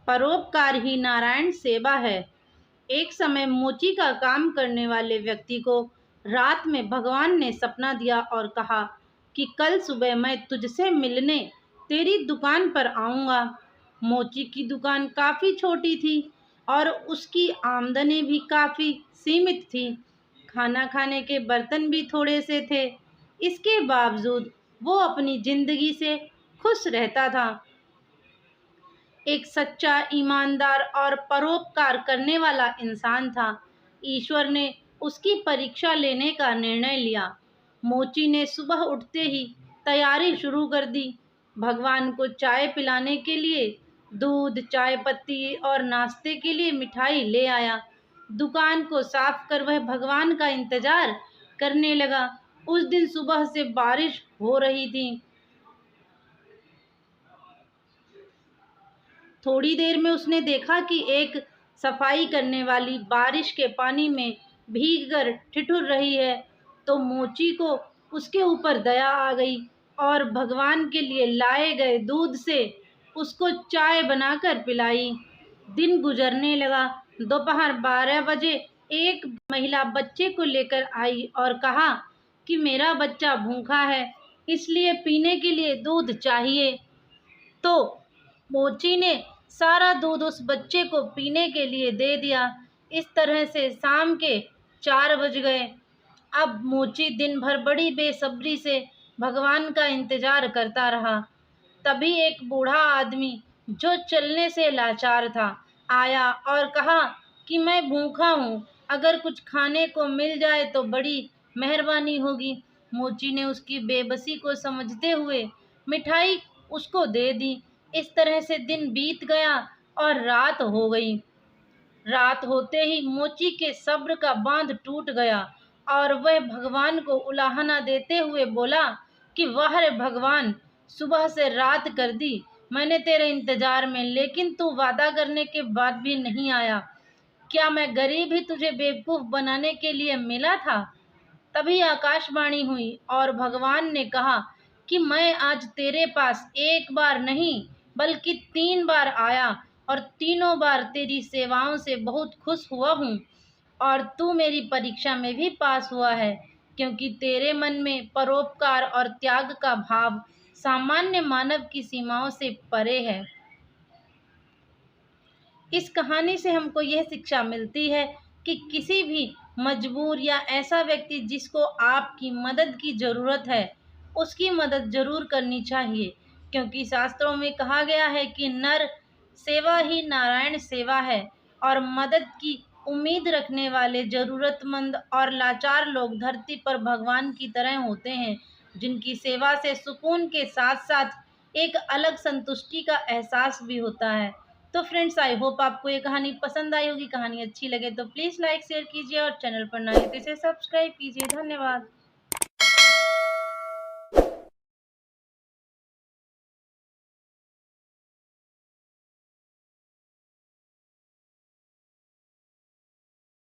परोपकार ही नारायण सेवा है। एक समय मोची का काम करने वाले व्यक्ति को रात में भगवान ने सपना दिया और कहा कि कल सुबह मैं तुझसे मिलने तेरी दुकान पर आऊँगा। मोची की दुकान काफ़ी छोटी थी और उसकी आमदनी भी काफ़ी सीमित थी। खाना खाने के बर्तन भी थोड़े से थे। इसके बावजूद वो अपनी ज़िंदगी से खुश रहता था। एक सच्चा, ईमानदार और परोपकार करने वाला इंसान था। ईश्वर ने उसकी परीक्षा लेने का निर्णय लिया। मोची ने सुबह उठते ही तैयारी शुरू कर दी। भगवान को चाय पिलाने के लिए दूध, चाय पत्ती और नाश्ते के लिए मिठाई ले आया। दुकान को साफ कर वह भगवान का इंतजार करने लगा। उस दिन सुबह से बारिश हो रही थी। थोड़ी देर में उसने देखा कि एक सफाई करने वाली बारिश के पानी में भीगकर ठिठुर रही है। तो मोची को उसके ऊपर दया आ गई और भगवान के लिए लाए गए दूध से उसको चाय बनाकर पिलाई। दिन गुजरने लगा। दोपहर 12 बजे एक महिला बच्चे को लेकर आई और कहा कि मेरा बच्चा भूखा है, इसलिए पीने के लिए दूध चाहिए। तो मोची ने सारा दूध उस बच्चे को पीने के लिए दे दिया। इस तरह से शाम के 4 बज गए। अब मोची दिन भर बड़ी बेसब्री से भगवान का इंतजार करता रहा। तभी एक बूढ़ा आदमी जो चलने से लाचार था आया और कहा कि मैं भूखा हूँ, अगर कुछ खाने को मिल जाए तो बड़ी मेहरबानी होगी। मोची ने उसकी बेबसी को समझते हुए मिठाई उसको दे दी। इस तरह से दिन बीत गया और रात हो गई। रात होते ही मोची के सब्र का बांध टूट गया और वह भगवान को उलाहना देते हुए बोला कि वाह रे भगवान, सुबह से रात कर दी मैंने तेरे इंतजार में, लेकिन तू वादा करने के बाद भी नहीं आया। क्या मैं गरीब ही तुझे बेवकूफ़ बनाने के लिए मिला था? तभी आकाशवाणी हुई और भगवान ने कहा कि मैं आज तेरे पास एक बार नहीं बल्कि 3 बार आया और तीनों बार तेरी सेवाओं से बहुत खुश हुआ हूँ और तू मेरी परीक्षा में भी पास हुआ है, क्योंकि तेरे मन में परोपकार और त्याग का भाव सामान्य मानव की सीमाओं से परे है। इस कहानी से हमको यह शिक्षा मिलती है कि किसी भी मजबूर या ऐसा व्यक्ति जिसको आपकी मदद की ज़रूरत है, उसकी मदद ज़रूर करनी चाहिए, क्योंकि शास्त्रों में कहा गया है कि नर सेवा ही नारायण सेवा है और मदद की उम्मीद रखने वाले ज़रूरतमंद और लाचार लोग धरती पर भगवान की तरह होते हैं, जिनकी सेवा से सुकून के साथ साथ एक अलग संतुष्टि का एहसास भी होता है। तो फ्रेंड्स, आई होप आपको ये कहानी पसंद आई होगी। कहानी अच्छी लगे तो प्लीज़ लाइक शेयर कीजिए और चैनल पर नए हैं तो इसे सब्सक्राइब कीजिए। धन्यवाद।